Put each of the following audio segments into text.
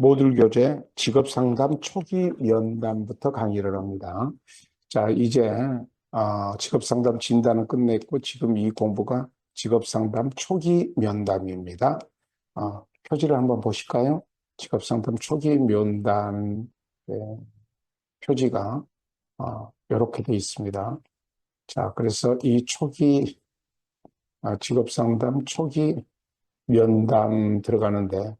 모듈 교재 직업 상담 초기 면담부터 강의를 합니다. 자, 이제 직업 상담 진단은 끝냈고 지금 이 공부가 직업 상담 초기 면담입니다. 표지를 한번 보실까요? 직업 상담 초기 면담 표지가 이렇게 돼 있습니다. 자, 그래서 이 초기 직업 상담 초기 면담 들어가는데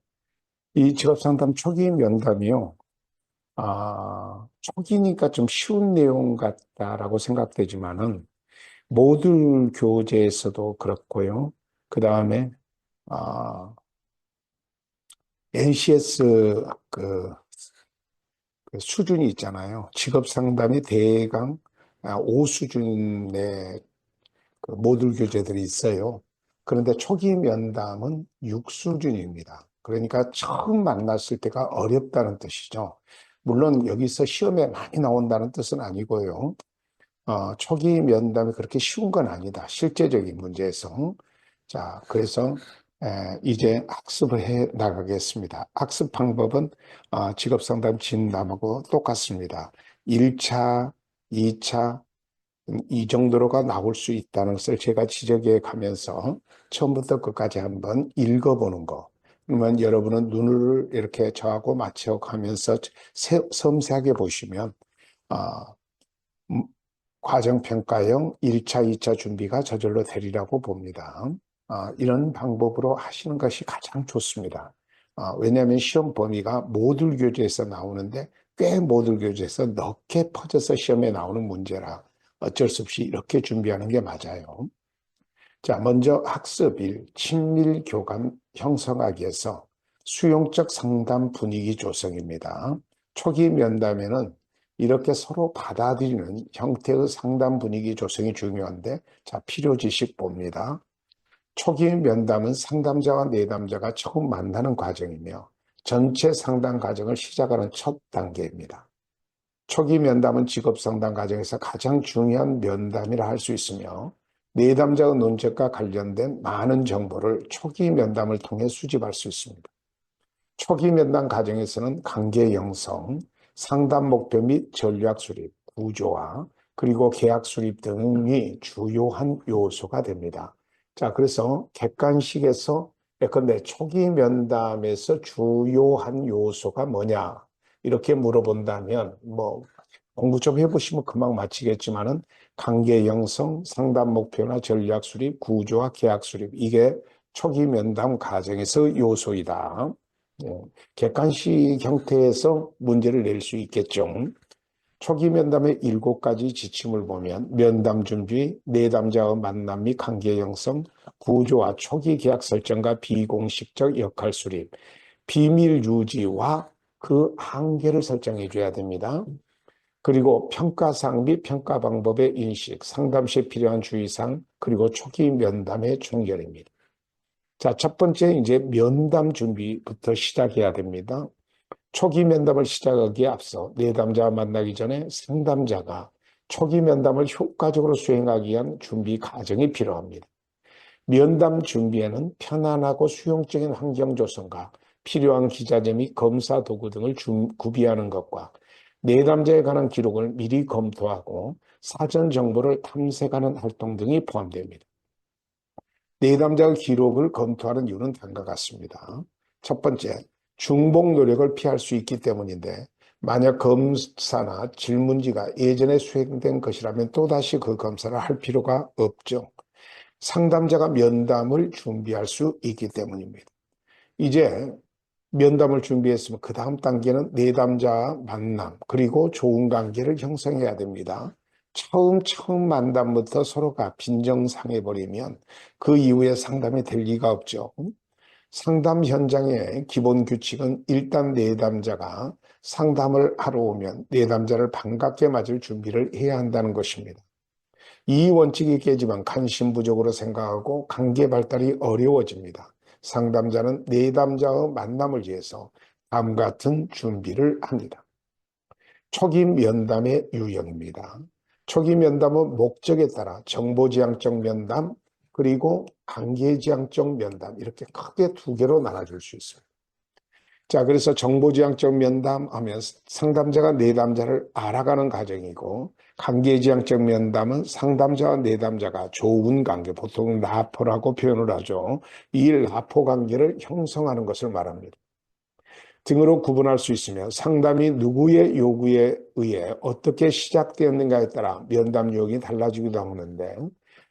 이 직업 상담 초기 면담이요. 초기니까 좀 쉬운 내용 같다라고 생각되지만은 모듈 교재에서도 그렇고요. 그 다음에 NCS 그 수준이 있잖아요. 직업 상담이 대강 5수준의 그 모듈 교재들이 있어요. 그런데 초기 면담은 6수준입니다. 그러니까 처음 만났을 때가 어렵다는 뜻이죠. 물론 여기서 시험에 많이 나온다는 뜻은 아니고요. 초기 면담이 그렇게 쉬운 건 아니다. 실제적인 문제에서. 자, 그래서 이제 학습을 해 나가겠습니다. 학습 방법은 직업상담 진담하고 똑같습니다. 1차, 2차, 이 정도로가 나올 수 있다는 것을 제가 지적해 가면서 처음부터 끝까지 한번 읽어보는 거. 그러면 여러분은 눈을 이렇게 저하고 맞춰 가면서 섬세하게 보시면, 아, 과정평가형 1차, 2차 준비가 저절로 되리라고 봅니다. 이런 방법으로 하시는 것이 가장 좋습니다. 왜냐하면 시험 범위가 모듈 교재에서 나오는데 꽤 모듈 교재에서 넓게 퍼져서 시험에 나오는 문제라 어쩔 수 없이 이렇게 준비하는 게 맞아요. 자, 먼저 학습 1, 친밀 교감 형성하기 위해서 수용적 상담 분위기 조성입니다. 초기 면담에는 이렇게 서로 받아들이는 형태의 상담 분위기 조성이 중요한데, 자, 필요 지식 봅니다. 초기 면담은 상담자와 내담자가 처음 만나는 과정이며 전체 상담 과정을 시작하는 첫 단계입니다. 초기 면담은 직업 상담 과정에서 가장 중요한 면담이라 할 수 있으며 내담자의 논책과 관련된 많은 정보를 초기 면담을 통해 수집할 수 있습니다. 초기 면담 과정에서는 관계 형성, 상담 목표 및 전략 수립, 구조화, 그리고 계약 수립 등이 주요한 요소가 됩니다. 자, 그래서 객관식에서 예컨대 초기 면담에서 주요한 요소가 뭐냐? 이렇게 물어본다면, 공부 좀 해보시면 금방 맞히겠지만은, 관계 형성, 상담 목표나 전략 수립, 구조화, 계약 수립, 이게 초기 면담 과정에서 요소이다. 객관식 형태에서 문제를 낼 수 있겠죠. 초기 면담의 7가지 지침을 보면 면담 준비, 내담자와 만남 및 관계 형성, 구조와 초기 계약 설정과 비공식적 역할 수립, 비밀 유지와 그 한계를 설정해 줘야 됩니다. 그리고 평가사항 및 평가 방법의 인식, 상담 시 필요한 주의사항, 그리고 초기 면담의 종결입니다. 자, 첫 번째 이제 면담 준비부터 시작해야 됩니다. 초기 면담을 시작하기에 앞서 내담자와 만나기 전에 상담자가 초기 면담을 효과적으로 수행하기 위한 준비 과정이 필요합니다. 면담 준비에는 편안하고 수용적인 환경 조성과 필요한 기자재 및 검사 도구 등을 구비하는 것과 내담자에 관한 기록을 미리 검토하고 사전 정보를 탐색하는 활동 등이 포함됩니다. 내담자의 기록을 검토하는 이유는 다음과 같습니다. 첫 번째, 중복 노력을 피할 수 있기 때문인데 만약 검사나 질문지가 예전에 수행된 것이라면 또다시 그 검사를 할 필요가 없죠. 상담자가 면담을 준비할 수 있기 때문입니다. 이제 면담을 준비했으면 그 다음 단계는 내담자와 만남, 그리고 좋은 관계를 형성해야 됩니다. 처음 만남부터 서로가 빈정상해버리면 그 이후에 상담이 될 리가 없죠. 상담 현장의 기본 규칙은 일단 내담자가 상담을 하러 오면 내담자를 반갑게 맞을 준비를 해야 한다는 것입니다. 이 원칙이 깨지면 관심 부족으로 생각하고 관계 발달이 어려워집니다. 상담자는 내담자의 만남을 위해서 다음과 같은 준비를 합니다. 초기 면담의 유형입니다. 초기 면담은 목적에 따라 정보지향적 면담, 그리고 관계지향적 면담, 이렇게 크게 두 개로 나눠줄 수 있습니다. 자, 그래서 정보지향적 면담 하면 상담자가 내담자를 알아가는 과정이고, 관계지향적 면담은 상담자와 내담자가 좋은 관계, 보통 라포라고 표현을 하죠. 이 라포 관계를 형성하는 것을 말합니다. 등으로 구분할 수 있으며 상담이 누구의 요구에 의해 어떻게 시작되었는가에 따라 면담 유형이 달라지기도 하는데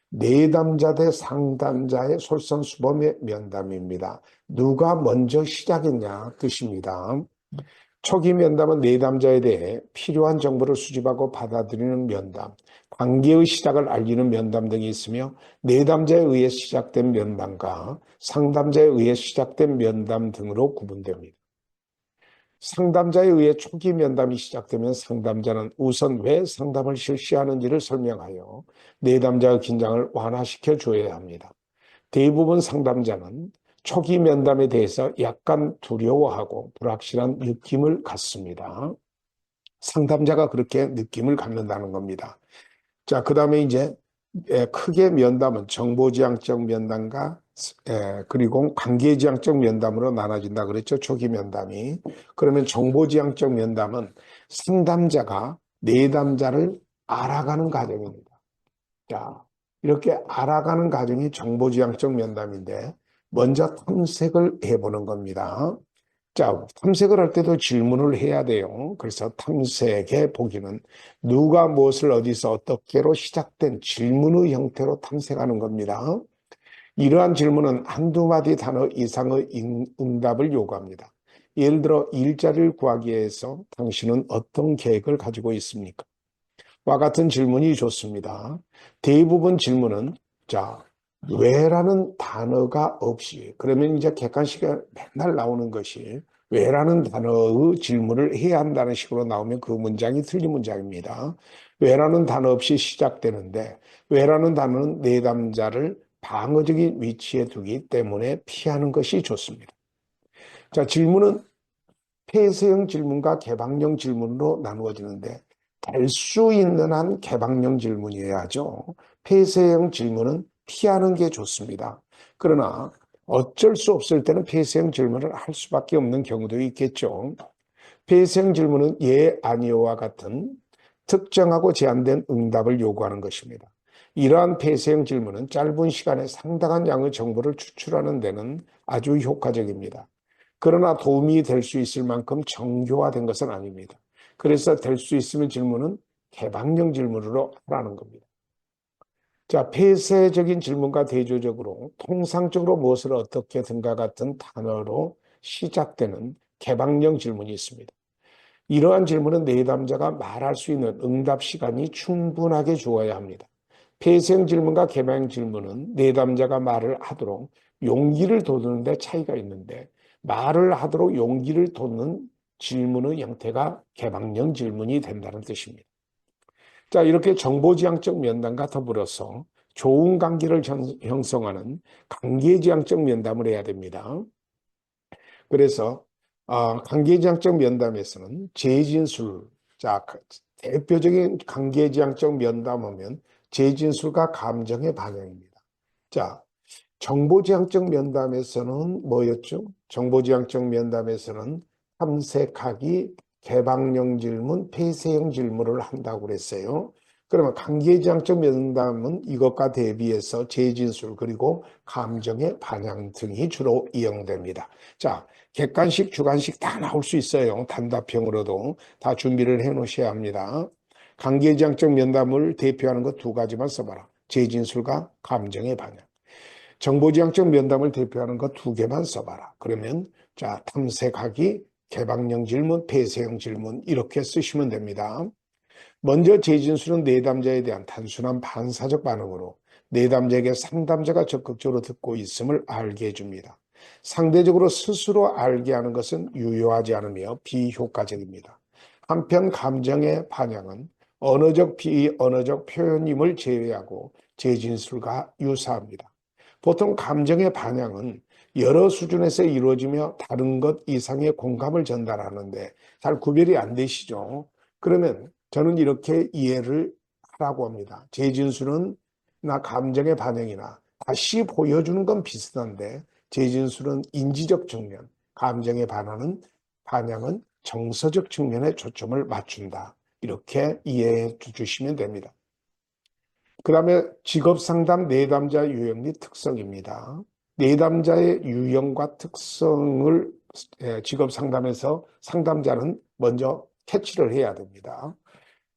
내담자 대 상담자의 솔선수범의 면담입니다. 누가 먼저 시작했냐 뜻입니다. 초기 면담은 내담자에 대해 필요한 정보를 수집하고 받아들이는 면담, 관계의 시작을 알리는 면담 등이 있으며 내담자에 의해 시작된 면담과 상담자에 의해 시작된 면담 등으로 구분됩니다. 상담자에 의해 초기 면담이 시작되면 상담자는 우선 왜 상담을 실시하는지를 설명하여 내담자의 긴장을 완화시켜 줘야 합니다. 대부분 상담자는 초기 면담에 대해서 약간 두려워하고 불확실한 느낌을 갖습니다. 상담자가 그렇게 느낌을 갖는다는 겁니다. 자, 그 다음에 이제 크게 면담은 정보지향적 면담과 그리고 관계지향적 면담으로 나눠진다 그랬죠. 초기 면담이. 그러면 정보지향적 면담은 상담자가 내담자를 알아가는 과정입니다. 자, 이렇게 알아가는 과정이 정보지향적 면담인데 먼저 탐색을 해보는 겁니다. 자, 탐색을 할 때도 질문을 해야 돼요. 그래서 탐색의 보기는 누가 무엇을 어디서 어떻게로 시작된 질문의 형태로 탐색하는 겁니다. 이러한 질문은 한두 마디 단어 이상의 응답을 요구합니다. 예를 들어 일자리를 구하기 위해서 당신은 어떤 계획을 가지고 있습니까? 와 같은 질문이 좋습니다. 대부분 질문은 자, 왜라는 단어가 없이 그러면 이제 객관식에 맨날 나오는 것이 왜라는 단어의 질문을 해야 한다는 식으로 나오면 그 문장이 틀린 문장입니다. 왜라는 단어 없이 시작되는데 왜라는 단어는 내담자를 방어적인 위치에 두기 때문에 피하는 것이 좋습니다. 자, 질문은 폐쇄형 질문과 개방형 질문으로 나누어지는데 될 수 있는 한 개방형 질문이어야죠. 폐쇄형 질문은 피하는 게 좋습니다. 그러나 어쩔 수 없을 때는 폐쇄형 질문을 할 수밖에 없는 경우도 있겠죠. 폐쇄형 질문은 예, 아니요와 같은 특정하고 제한된 응답을 요구하는 것입니다. 이러한 폐쇄형 질문은 짧은 시간에 상당한 양의 정보를 추출하는 데는 아주 효과적입니다. 그러나 도움이 될 수 있을 만큼 정교화된 것은 아닙니다. 그래서 될 수 있으면 질문은 개방형 질문으로 하라는 겁니다. 자, 폐쇄적인 질문과 대조적으로 통상적으로 무엇을 어떻게 등과 같은 단어로 시작되는 개방형 질문이 있습니다. 이러한 질문은 내담자가 말할 수 있는 응답 시간이 충분하게 주어야 합니다. 폐쇄형 질문과 개방형 질문은 내담자가 말을 하도록 용기를 돋우는 데 차이가 있는데 말을 하도록 용기를 돋는 질문의 형태가 개방형 질문이 된다는 뜻입니다. 자, 이렇게 정보지향적 면담과 더불어서 좋은 관계를 형성하는 관계지향적 면담을 해야 됩니다. 그래서 관계지향적 면담에서는 재진술, 자, 대표적인 관계지향적 면담하면 재진술과 감정의 반영입니다. 자, 정보지향적 면담에서는 뭐였죠? 정보지향적 면담에서는 탐색하기, 개방형 질문, 폐쇄형 질문을 한다고 그랬어요. 그러면 관계지향적 면담은 이것과 대비해서 재진술 그리고 감정의 반영 등이 주로 이용됩니다. 자, 객관식, 주관식 다 나올 수 있어요. 단답형으로도 다 준비를 해 놓으셔야 합니다. 관계지향적 면담을 대표하는 것 두 가지만 써봐라. 재진술과 감정의 반영. 정보지향적 면담을 대표하는 것 두 개만 써봐라. 그러면 자, 탐색하기, 개방형 질문, 폐쇄형 질문 이렇게 쓰시면 됩니다. 먼저 재진술은 내담자에 대한 단순한 반사적 반응으로 내담자에게 상담자가 적극적으로 듣고 있음을 알게 해줍니다. 상대적으로 스스로 알게 하는 것은 유효하지 않으며 비효과적입니다. 한편 감정의 반영은 언어적, 비언어적 표현임을 제외하고 재진술과 유사합니다. 보통 감정의 반영은 여러 수준에서 이루어지며 다른 것 이상의 공감을 전달하는데 잘 구별이 안 되시죠? 그러면 저는 이렇게 이해를 하라고 합니다. 재진술은 나 감정의 반영이나 다시 보여주는 건 비슷한데 재진술은 인지적 측면, 감정의 반응은 반향은 정서적 측면에 초점을 맞춘다. 이렇게 이해해 주시면 됩니다. 그 다음에 직업상담 내담자 유형 및 특성입니다. 내담자의 유형과 특성을 직업상담에서 상담자는 먼저 캐치를 해야 됩니다.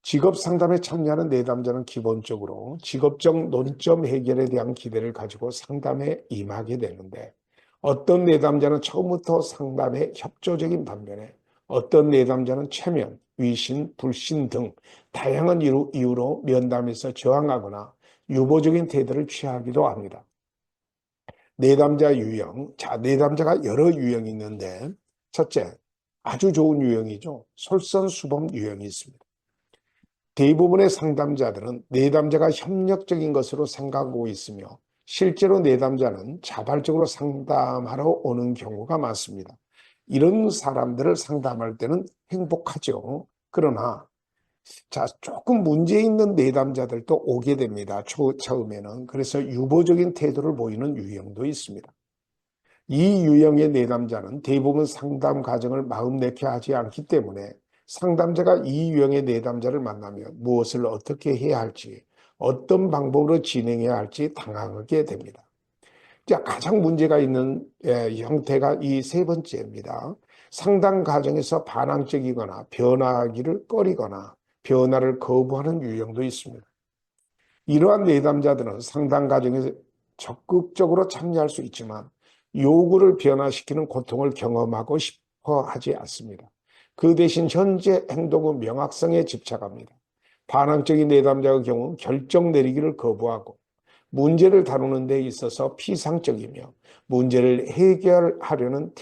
직업상담에 참여하는 내담자는 기본적으로 직업적 논점 해결에 대한 기대를 가지고 상담에 임하게 되는데, 어떤 내담자는 처음부터 상담에 협조적인 반면에 어떤 내담자는 체면, 위신, 불신 등 다양한 이유로 면담에서 저항하거나 유보적인 태도를 취하기도 합니다. 내담자 유형. 자, 내담자가 여러 유형이 있는데, 첫째, 아주 좋은 유형이죠. 솔선수범 유형이 있습니다. 대부분의 상담자들은 내담자가 협력적인 것으로 생각하고 있으며, 실제로 내담자는 자발적으로 상담하러 오는 경우가 많습니다. 이런 사람들을 상담할 때는 행복하죠. 그러나 자, 조금 문제 있는 내담자들도 오게 됩니다. 처음에는. 그래서 유보적인 태도를 보이는 유형도 있습니다. 이 유형의 내담자는 대부분 상담 과정을 마음내게 하지 않기 때문에 상담자가 이 유형의 내담자를 만나면 무엇을 어떻게 해야 할지, 어떤 방법으로 진행해야 할지 당황하게 됩니다. 자, 가장 문제가 있는 형태가 이 세 번째입니다. 상담 과정에서 반항적이거나 변하기를 꺼리거나 변화를 거부하는 유형도 있습니다. 이러한 내담자들은 상담 과정에 적극적으로 참여할 수 있지만 요구를 변화시키는 고통을 경험하고 싶어 하지 않습니다. 그 대신 현재 행동의 명확성에 집착합니다. 반항적인 내담자의 경우 결정 내리기를 거부하고 문제를 다루는 데 있어서 피상적이며 문제를 해결하려는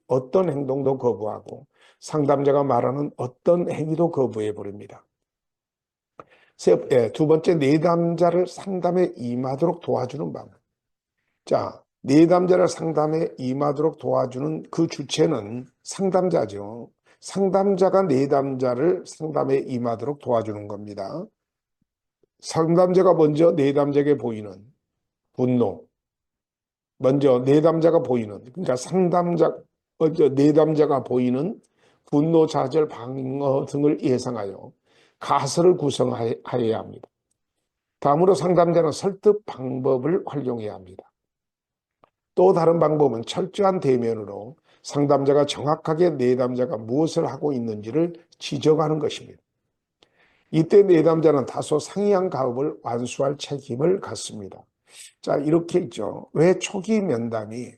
어떤 행동도 거부하고 상담자가 말하는 어떤 행위도 거부해 버립니다. 두 번째, 내담자를 상담에 임하도록 도와주는 방법. 자, 내담자를 상담에 임하도록 도와주는 그 주체는 상담자죠. 상담자가 내담자를 상담에 임하도록 도와주는 겁니다. 상담자가 먼저 내담자에게 보이는 분노, 먼저 내담자가 보이는, 그러니까 먼저 내담자가 보이는 분노, 좌절, 방어 등을 예상하여 가설을 구성하여야 합니다. 다음으로 상담자는 설득 방법을 활용해야 합니다. 또 다른 방법은 철저한 대면으로 상담자가 정확하게 내담자가 무엇을 하고 있는지를 지적하는 것입니다. 이때 내담자는 다소 상이한 가업을 완수할 책임을 갖습니다. 자, 이렇게 있죠. 왜 초기 면담이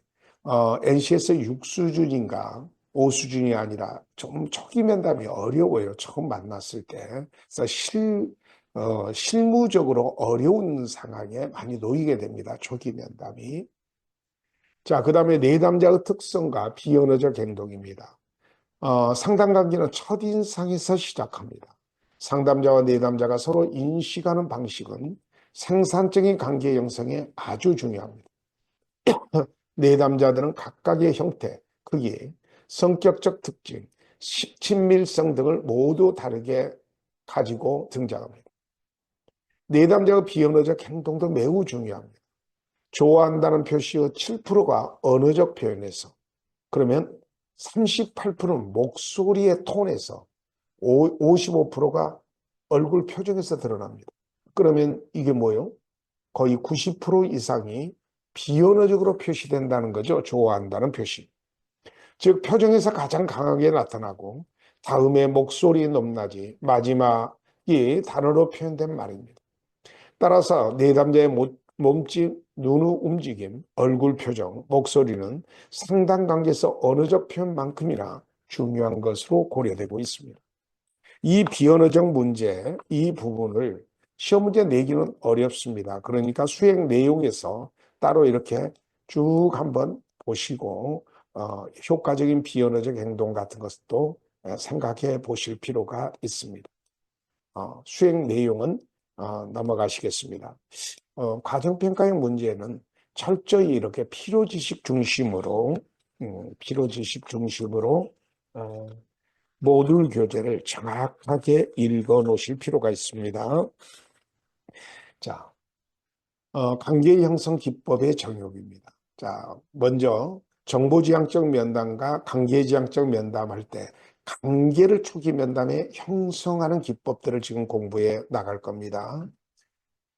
NC에서 6수준인가 5수준이 아니라 좀 초기 면담이 어려워요. 처음 만났을 때. 그래서 실무적으로 어려운 상황에 많이 놓이게 됩니다. 초기 면담이. 자, 그 다음에 내담자의 특성과 비언어적 행동입니다. 상담 관계는 첫인상에서 시작합니다. 상담자와 내담자가 서로 인식하는 방식은 생산적인 관계 형성에 아주 중요합니다. 내담자들은 각각의 형태, 크기, 성격적 특징, 친밀성 등을 모두 다르게 가지고 등장합니다. 내담자의 비언어적 행동도 매우 중요합니다. 좋아한다는 표시의 7%가 언어적 표현에서, 그러면 38%는 목소리의 톤에서, 55%가 얼굴 표정에서 드러납니다. 그러면 이게 뭐예요? 거의 90% 이상이 비언어적으로 표시된다는 거죠. 좋아한다는 표시. 즉 표정에서 가장 강하게 나타나고 다음에 목소리 높낮이, 마지막이 단어로 표현된 말입니다. 따라서 내담자의 몸짓, 눈의 움직임, 얼굴 표정, 목소리는 상당 관계에서 언어적 표현만큼이나 중요한 것으로 고려되고 있습니다. 이 비언어적 문제, 이 부분을 시험 문제 내기는 어렵습니다. 그러니까 수행 내용에서 따로 이렇게 쭉 한번 보시고 효과적인 비언어적 행동 같은 것도 생각해 보실 필요가 있습니다. 수행 내용은 넘어가시겠습니다. 과정평가의 문제는 철저히 이렇게 필요지식 중심으로 모듈 교재를 정확하게 읽어 놓으실 필요가 있습니다. 자, 관계 형성 기법의 정욕입니다. 자, 먼저 정보지향적 면담과 관계지향적 면담할 때 관계를 초기 면담에 형성하는 기법들을 지금 공부해 나갈 겁니다.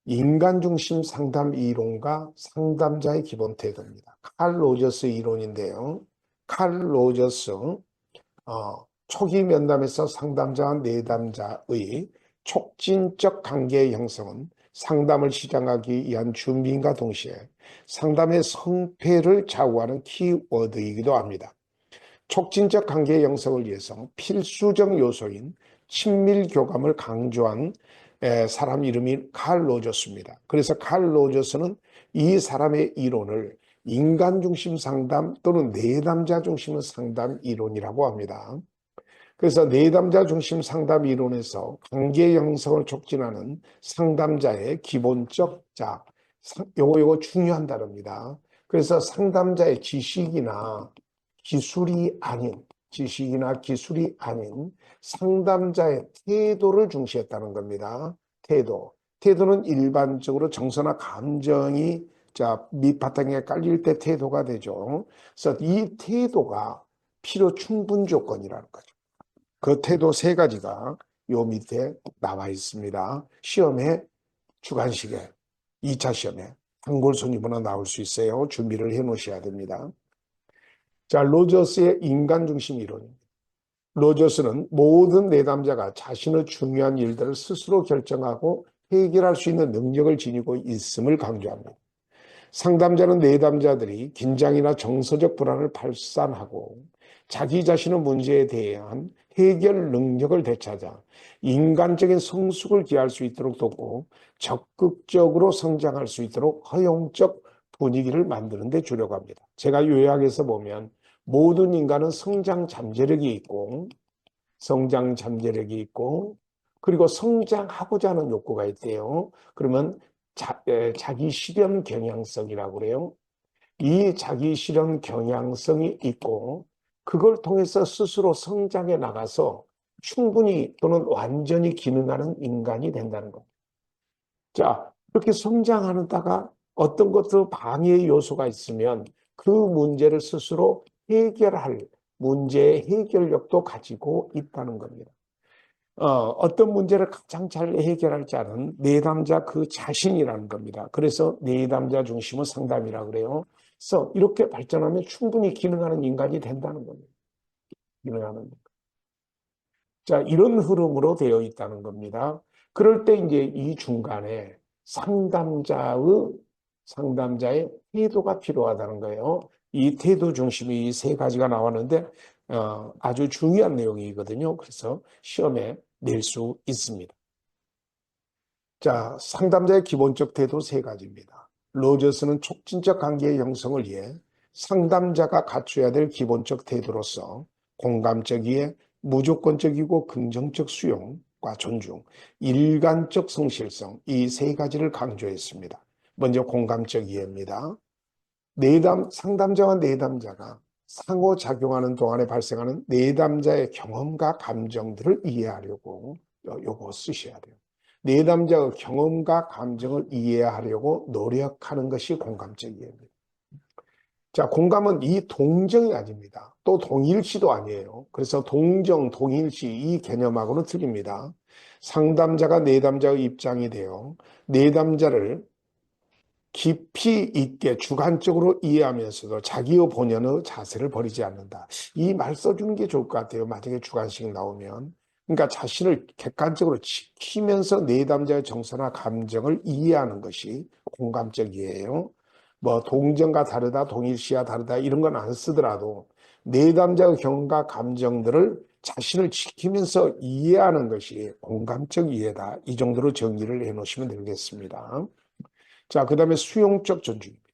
인간중심 상담 이론과 상담자의 기본 태도입니다. 칼 로저스 이론인데요. 칼 로저스 초기 면담에서 상담자와 내담자의 촉진적 관계의 형성은 상담을 시작하기 위한 준비인과 동시에 상담의 성패를 좌우하는 키워드이기도 합니다. 촉진적 관계의 형성을 위해서 필수적 요소인 친밀 교감을 강조한 사람 이름이 칼 로저스입니다. 그래서 칼 로저스는 이 사람의 이론을 인간 중심 상담 또는 내담자 중심 상담 이론이라고 합니다. 그래서 내담자 중심 상담 이론에서 관계 형성을 촉진하는 상담자의 기본적 요거 중요한 단어입니다. 그래서 상담자의 지식이나 기술이 아닌 상담자의 태도를 중시했다는 겁니다. 태도는 일반적으로 정서나 감정이 밑바탕에 깔릴 때 태도가 되죠. 그래서 이 태도가 필요 충분 조건이라는 거죠. 그 태도 세 가지가 요 밑에 나와 있습니다. 시험에 주관식에 2차 시험에 단골 손님으로 나올 수 있어요. 준비를 해 놓으셔야 됩니다. 자, 로저스의 인간 중심 이론입니다. 로저스는 모든 내담자가 자신의 중요한 일들을 스스로 결정하고 해결할 수 있는 능력을 지니고 있음을 강조합니다. 상담자는 내담자들이 긴장이나 정서적 불안을 발산하고 자기 자신의 문제에 대한 해결 능력을 되찾아 인간적인 성숙을 기할 수 있도록 돕고 적극적으로 성장할 수 있도록 허용적 분위기를 만드는 데 주려고 합니다. 제가 요약해서 보면 모든 인간은 성장 잠재력이 있고 그리고 성장하고자 하는 욕구가 있대요. 그러면 자기 실현 경향성이라고 그래요. 이 자기 실현 경향성이 있고 그걸 통해서 스스로 성장해 나가서 충분히 또는 완전히 기능하는 인간이 된다는 겁니다. 자, 이렇게 성장하다가 어떤 것도 방해 요소가 있으면 그 문제를 스스로 해결할 문제의 해결력도 가지고 있다는 겁니다. 어떤 문제를 가장 잘 해결할 자는 내담자 그 자신이라는 겁니다. 그래서 내담자 중심의 상담이라고 그래요. 그래서 이렇게 발전하면 충분히 기능하는 인간이 된다는 겁니다. 기능하는. 자, 이런 흐름으로 되어 있다는 겁니다. 그럴 때 이제 이 중간에 상담자의 태도가 필요하다는 거예요. 이 태도 중심이 이 세 가지가 나왔는데 아주 중요한 내용이거든요. 그래서 시험에 낼 수 있습니다. 자, 상담자의 기본적 태도 세 가지입니다. 로저스는 촉진적 관계의 형성을 위해 상담자가 갖춰야 될 기본적 태도로서 공감적 이해, 무조건적이고 긍정적 수용과 존중, 일관적 성실성 이 세 가지를 강조했습니다. 먼저 공감적 이해입니다. 상담자와 내담자가 상호작용하는 동안에 발생하는 내담자의 경험과 감정들을 이해하려고 요거 쓰셔야 돼요. 내담자의 경험과 감정을 이해하려고 노력하는 것이 공감적 이해입니다. 자, 공감은 이 동정이 아닙니다. 또 동일시도 아니에요. 그래서 동정, 동일시 이 개념하고는 틀립니다. 상담자가 내담자의 입장이 되어 내담자를 깊이 있게 주관적으로 이해하면서도 자기의 본연의 자세를 버리지 않는다. 이 말 써주는 게 좋을 것 같아요. 만약에 주관식 나오면. 그러니까 자신을 객관적으로 지키면서 내담자의 정서나 감정을 이해하는 것이 공감적 이해예요. 뭐 동정과 다르다, 동일시와 다르다 이런 건 안 쓰더라도 내담자의 경험과 감정들을 자신을 지키면서 이해하는 것이 공감적 이해다. 이 정도로 정의를 해놓으시면 되겠습니다. 자, 그 다음에 수용적 존중입니다.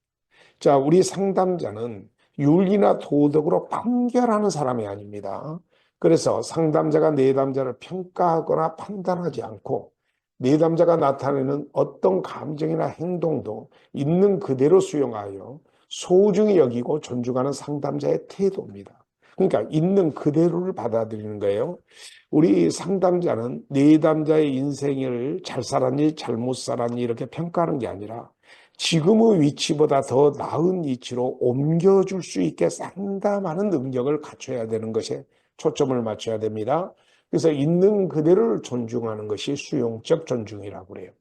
자, 우리 상담자는 윤리나 도덕으로 판결하는 사람이 아닙니다. 그래서 상담자가 내담자를 평가하거나 판단하지 않고 내담자가 나타내는 어떤 감정이나 행동도 있는 그대로 수용하여 소중히 여기고 존중하는 상담자의 태도입니다. 그러니까 있는 그대로를 받아들이는 거예요. 우리 상담자는 내담자의 인생을 잘 살았니, 잘못 살았니 이렇게 평가하는 게 아니라 지금의 위치보다 더 나은 위치로 옮겨줄 수 있게 상담하는 능력을 갖춰야 되는 것에 초점을 맞춰야 됩니다. 그래서 있는 그대로를 존중하는 것이 수용적 존중이라고 그래요.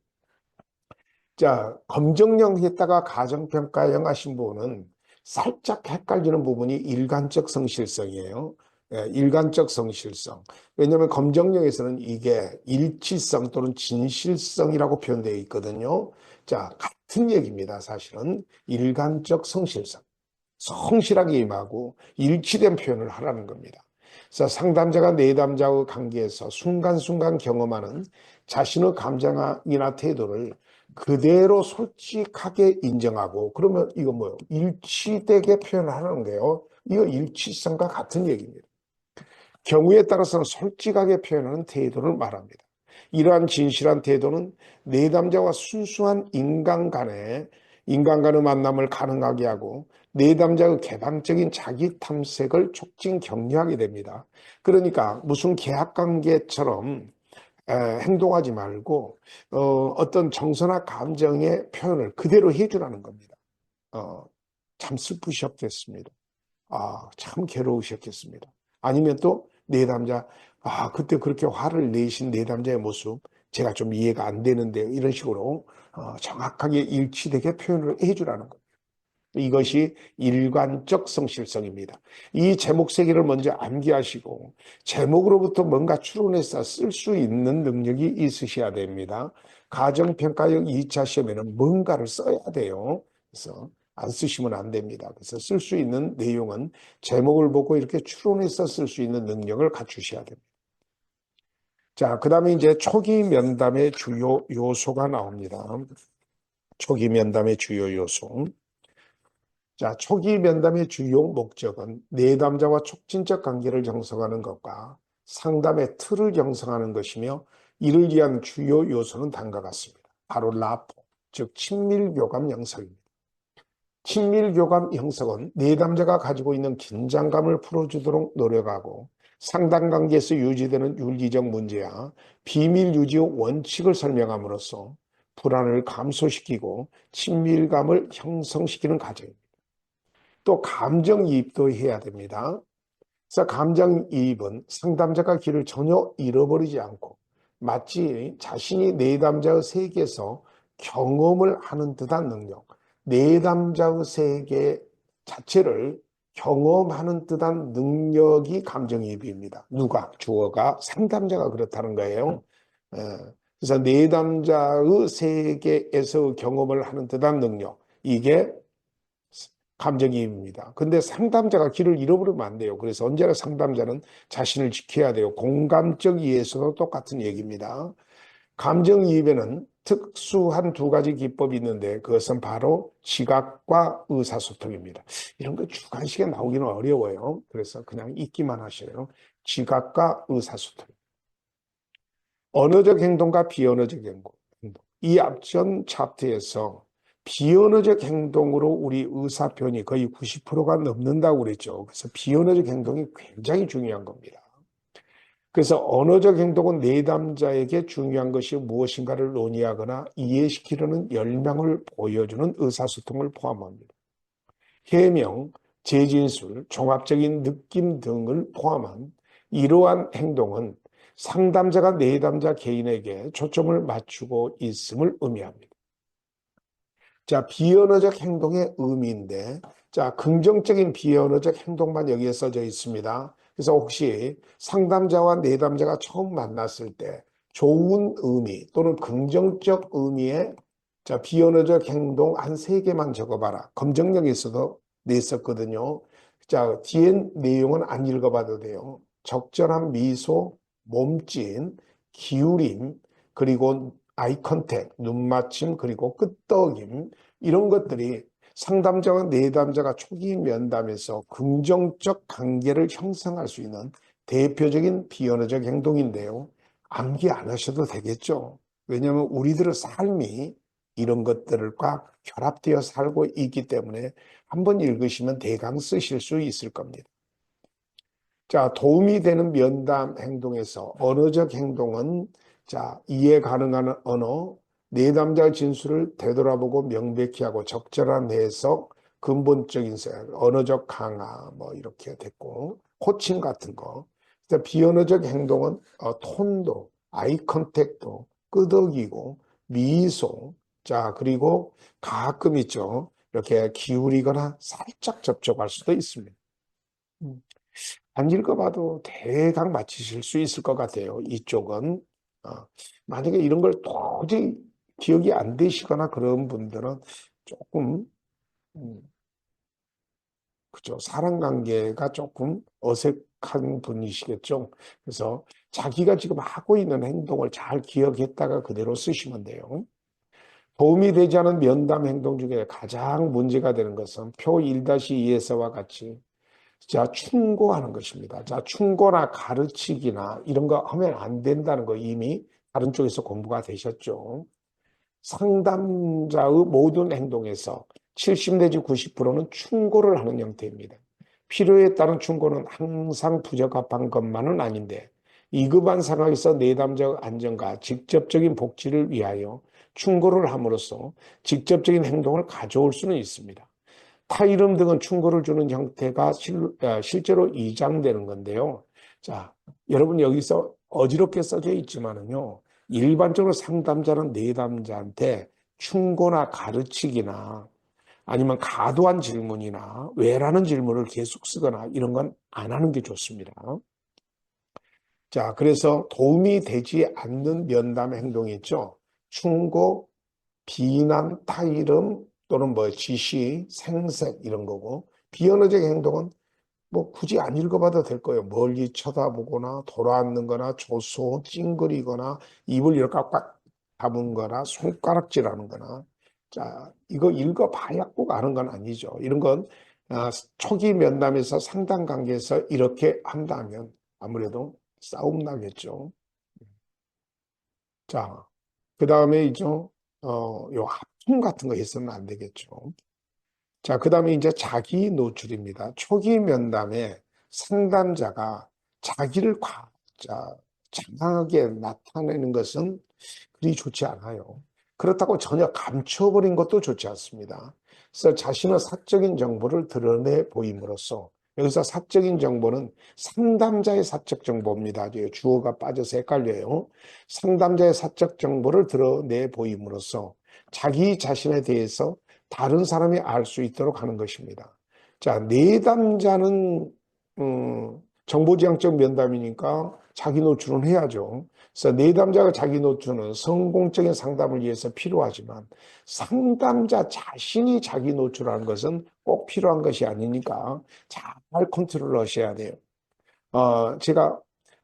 자, 검정형 했다가 가정평가형 하신 분은 살짝 헷갈리는 부분이 일관적 성실성이에요. 예, 일관적 성실성. 왜냐하면 검정형에서는 이게 일치성 또는 진실성이라고 표현되어 있거든요. 자, 같은 얘기입니다. 사실은 일관적 성실성. 성실하게 임하고 일치된 표현을 하라는 겁니다. 그래서 상담자가 내담자의 관계에서 순간순간 경험하는 자신의 감정이나 태도를 그대로 솔직하게 인정하고, 그러면 이거 뭐예요? 일치되게 표현하는 거예요. 이거 일치성과 같은 얘기입니다. 경우에 따라서는 솔직하게 표현하는 태도를 말합니다. 이러한 진실한 태도는 내담자와 순수한 인간 간의 만남을 가능하게 하고 내담자의 개방적인 자기 탐색을 촉진 격려하게 됩니다. 그러니까 무슨 계약관계처럼 행동하지 말고 어떤 정서나 감정의 표현을 그대로 해주라는 겁니다. 어, 참 슬프셨겠습니다. 아, 참 괴로우셨겠습니다. 아니면 또 내담자, 아, 그때 그렇게 화를 내신 내담자의 모습, 제가 좀 이해가 안 되는데, 이런 식으로 정확하게 일치되게 표현을 해주라는 거예요. 이것이 일관적 성실성입니다. 이 제목 세 개를 먼저 암기하시고 제목으로부터 뭔가 추론해서 쓸 수 있는 능력이 있으셔야 됩니다. 가정평가형 2차 시험에는 뭔가를 써야 돼요. 그래서 안 쓰시면 안 됩니다. 그래서 쓸 수 있는 내용은 제목을 보고 이렇게 추론해서 쓸 수 있는 능력을 갖추셔야 됩니다. 자, 그 다음에 이제 초기 면담의 주요 요소가 나옵니다. 초기 면담의 주요 요소. 자, 초기 면담의 주요 목적은 내담자와 촉진적 관계를 형성하는 것과 상담의 틀을 형성하는 것이며 이를 위한 주요 요소는 다음과 같습니다. 바로 라포, 즉 친밀교감 형성입니다. 친밀교감 형성은 내담자가 가지고 있는 긴장감을 풀어주도록 노력하고 상담 관계에서 유지되는 윤리적 문제야 비밀 유지의 원칙을 설명함으로써 불안을 감소시키고 친밀감을 형성시키는 과정입니다. 또 감정이입도 해야 됩니다. 그래서 감정이입은 상담자가 길을 전혀 잃어버리지 않고 마치 자신이 내담자의 세계에서 경험을 하는 듯한 능력, 내담자의 세계 자체를 경험하는 듯한 능력이 감정이입입니다. 누가? 주어가 상담자가 그렇다는 거예요. 예. 그래서 내담자의 세계에서 경험을 하는 듯한 능력, 이게 감정이입입니다. 근데 상담자가 길을 잃어버리면 안 돼요. 그래서 언제나 상담자는 자신을 지켜야 돼요. 공감적 이해에서도 똑같은 얘기입니다. 감정이입에는 특수한 두 가지 기법이 있는데 그것은 바로 지각과 의사소통입니다. 이런 거 주관식에 나오기는 어려워요. 그래서 그냥 읽기만 하셔요. 지각과 의사소통. 언어적 행동과 비언어적 행동. 이 앞전 차트에서 비언어적 행동으로 우리 의사표현이 거의 90%가 넘는다고 그랬죠. 그래서 비언어적 행동이 굉장히 중요한 겁니다. 그래서 언어적 행동은 내담자에게 중요한 것이 무엇인가를 논의하거나 이해시키려는 열망을 보여주는 의사소통을 포함합니다. 해명, 재진술, 종합적인 느낌 등을 포함한 이러한 행동은 상담자가 내담자 개인에게 초점을 맞추고 있음을 의미합니다. 자, 비언어적 행동의 의미인데, 자, 긍정적인 비언어적 행동만 여기에 써져 있습니다. 그래서 혹시 상담자와 내담자가 처음 만났을 때 좋은 의미 또는 긍정적 의미의 자, 비언어적 행동 한 세 개만 적어봐라. 검정력에서도 냈었거든요. 자, 뒤엔 내용은 안 읽어봐도 돼요. 적절한 미소, 몸짓, 기울임, 그리고 아이 컨택, 눈맞춤, 그리고 끄떡임, 이런 것들이 상담자와 내담자가 초기 면담에서 긍정적 관계를 형성할 수 있는 대표적인 비언어적 행동인데요. 암기 안 하셔도 되겠죠. 왜냐하면 우리들의 삶이 이런 것들과 결합되어 살고 있기 때문에 한번 읽으시면 대강 쓰실 수 있을 겁니다. 자, 도움이 되는 면담 행동에서 언어적 행동은 자, 이해 가능한 언어, 내담자 진술을 되돌아보고 명백히 하고 적절한 해석, 근본적인 언어적 강화 뭐 이렇게 됐고 호칭 같은 거. 비언어적 행동은 톤도, 아이 컨택도, 끄덕이고 미소, 자 그리고 가끔 있죠. 이렇게 기울이거나 살짝 접촉할 수도 있습니다. 안 읽어봐도 대강 맞히실 수 있을 것 같아요. 이쪽은. 어, 만약에 이런 걸 도저히 기억이 안 되시거나 그런 분들은 조금, 음, 그죠. 사람 관계가 조금 어색한 분이시겠죠. 그래서 자기가 지금 하고 있는 행동을 잘 기억했다가 그대로 쓰시면 돼요. 도움이 되지 않은 면담 행동 중에 가장 문제가 되는 것은 표 1-2에서와 같이 자, 충고하는 것입니다. 자, 충고나 가르치기나 이런 거 하면 안 된다는 거 이미 다른 쪽에서 공부가 되셨죠. 상담자의 모든 행동에서 70 내지 90%는 충고를 하는 형태입니다. 필요에 따른 충고는 항상 부적합한 것만은 아닌데 위급한 상황에서 내담자의 안전과 직접적인 복지를 위하여 충고를 함으로써 직접적인 행동을 가져올 수는 있습니다. 타 이름 등은 충고를 주는 형태가 실제로 이장되는 건데요. 자, 여러분 여기서 어지럽게 써져 있지만은요. 일반적으로 상담자는 내담자한테 충고나 가르치기나 아니면 과도한 질문이나 왜라는 질문을 계속 쓰거나 이런 건 안 하는 게 좋습니다. 자, 그래서 도움이 되지 않는 면담 행동이 있죠. 충고, 비난, 타이름 또는 뭐 지시, 생색 이런 거고 비언어적 행동은 뭐 굳이 안 읽어봐도 될 거예요. 멀리 쳐다보거나 돌아앉는 거나 조소, 찡그리거나 입을 이렇게 꽉 다문 거나 손가락질하는 거나 자, 이거 읽어봐야 꼭 아는 건 아니죠. 이런 건 초기 면담에서 상담 관계에서 이렇게 한다면 아무래도 싸움 나겠죠. 자, 그 다음에 이제 요 하품 같은 거 있으면 안 되겠죠. 자, 그 다음에 이제 자기 노출입니다. 초기 면담에 상담자가 자기를 장황하게 나타내는 것은 그리 좋지 않아요. 그렇다고 전혀 감춰버린 것도 좋지 않습니다. 그래서 자신의 사적인 정보를 드러내 보임으로써 여기서 사적인 정보는 상담자의 사적 정보입니다. 주어가 빠져서 헷갈려요. 상담자의 사적 정보를 드러내 보임으로써 자기 자신에 대해서 다른 사람이 알 수 있도록 하는 것입니다. 자, 내담자는 정보지향적 면담이니까 자기 노출은 해야죠. 그래서 내담자가 자기 노출은 성공적인 상담을 위해서 필요하지만 상담자 자신이 자기 노출하는 것은 꼭 필요한 것이 아니니까 잘 컨트롤 하셔야 돼요. 제가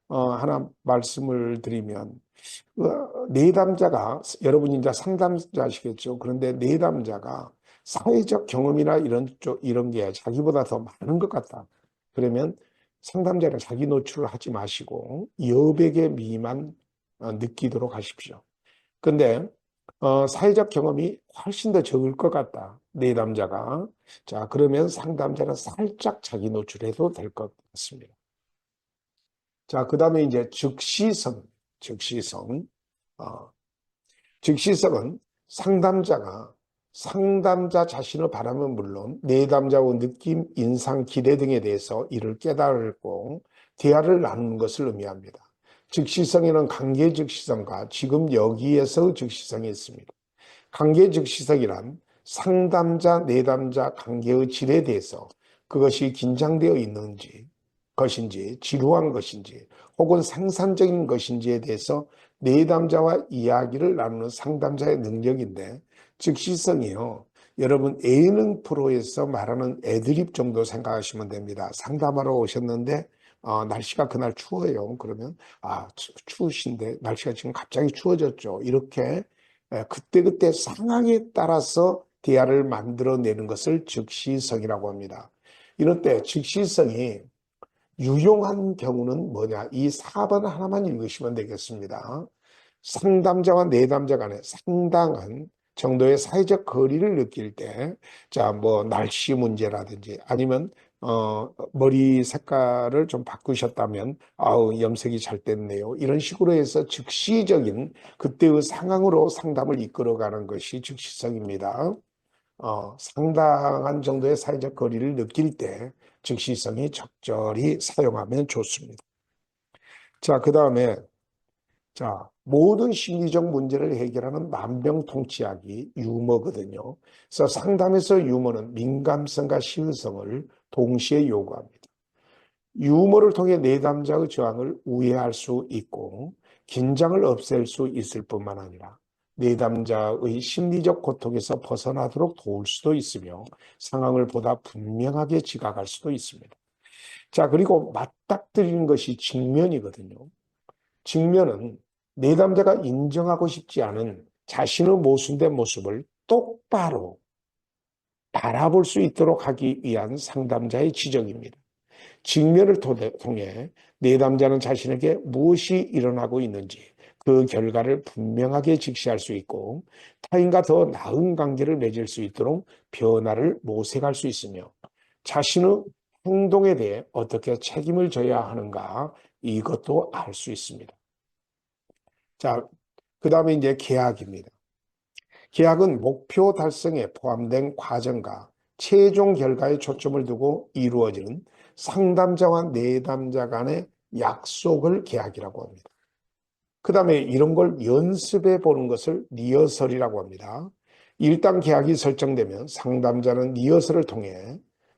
하나 말씀을 드리면 내담자가 여러분이 이제 상담자시겠죠. 그런데 내담자가 사회적 경험이나 이런 게 자기보다 더 많은 것 같다. 그러면 상담자는 자기 노출을 하지 마시고 여백의 미만 느끼도록 하십시오. 근데 사회적 경험이 훨씬 더 적을 것 같다. 내담자가. 자, 그러면 상담자는 살짝 자기 노출해도 될 것 같습니다. 자, 그 다음에 이제 즉시성. 어, 즉시성은 상담자 자신의 바람은 물론 내담자의 느낌, 인상, 기대 등에 대해서 이를 깨달고 대화를 나누는 것을 의미합니다. 즉시성에는 관계 즉시성과 지금 여기에서 즉시성이 있습니다. 관계 즉시성이란 상담자, 내담자 관계의 질에 대해서 그것이 긴장되어 있는지 것인지 지루한 것인지 혹은 생산적인 것인지에 대해서 내담자와 이야기를 나누는 상담자의 능력인데 즉시성이요. 여러분 예능 프로에서 말하는 애드립 정도 생각하시면 됩니다. 상담하러 오셨는데 날씨가 그날 추워요. 그러면 추우신데 날씨가 지금 갑자기 추워졌죠. 이렇게 그때그때 상황에 따라서 대화를 만들어내는 것을 즉시성이라고 합니다. 이럴 때 즉시성이 유용한 경우는 뭐냐? 이 4번 하나만 읽으시면 되겠습니다. 상담자와 내담자 간에 상당한 정도의 사회적 거리를 느낄 때, 자, 뭐, 날씨 문제라든지 아니면 머리 색깔을 좀 바꾸셨다면, 아우, 염색이 잘 됐네요. 이런 식으로 해서 즉시적인 그때의 상황으로 상담을 이끌어가는 것이 즉시성입니다. 상당한 정도의 사회적 거리를 느낄 때 즉시성이 적절히 사용하면 좋습니다. 자, 그 다음에, 자, 모든 심리적 문제를 해결하는 만병통치약이 유머거든요. 그래서 상담에서 유머는 민감성과 시의성을 동시에 요구합니다. 유머를 통해 내담자의 저항을 우회할 수 있고 긴장을 없앨 수 있을 뿐만 아니라 내담자의 심리적 고통에서 벗어나도록 도울 수도 있으며 상황을 보다 분명하게 지각할 수도 있습니다. 자, 그리고 맞닥뜨리는 것이 직면이거든요. 직면은 내담자가 인정하고 싶지 않은 자신의 모순된 모습을 똑바로 바라볼 수 있도록 하기 위한 상담자의 지적입니다. 직면을 통해 내담자는 자신에게 무엇이 일어나고 있는지 그 결과를 분명하게 직시할 수 있고 타인과 더 나은 관계를 맺을 수 있도록 변화를 모색할 수 있으며 자신의 행동에 대해 어떻게 책임을 져야 하는가 이것도 알 수 있습니다. 자, 그 다음에 이제 계약입니다. 계약은 목표 달성에 포함된 과정과 최종 결과에 초점을 두고 이루어지는 상담자와 내담자 간의 약속을 계약이라고 합니다. 그 다음에 이런 걸 연습해 보는 것을 리허설이라고 합니다. 일단 계약이 설정되면 상담자는 리허설을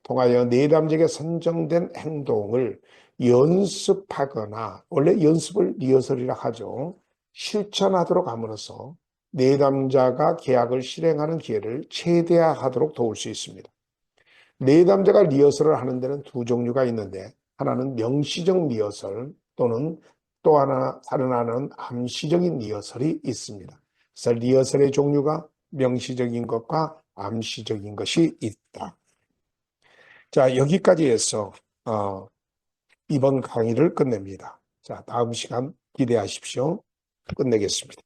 통하여 내담자에게 선정된 행동을 연습하거나, 원래 연습을 리허설이라 하죠. 실천하도록 함으로써 내담자가 계약을 실행하는 기회를 최대화하도록 도울 수 있습니다. 내담자가 리허설을 하는 데는 두 종류가 있는데 하나는 명시적 리허설 또는 또 하나 다른 하나는 암시적인 리허설이 있습니다. 그래서 리허설의 종류가 명시적인 것과 암시적인 것이 있다. 자, 여기까지 해서 이번 강의를 끝냅니다. 자, 다음 시간 기대하십시오. 끝내겠습니다.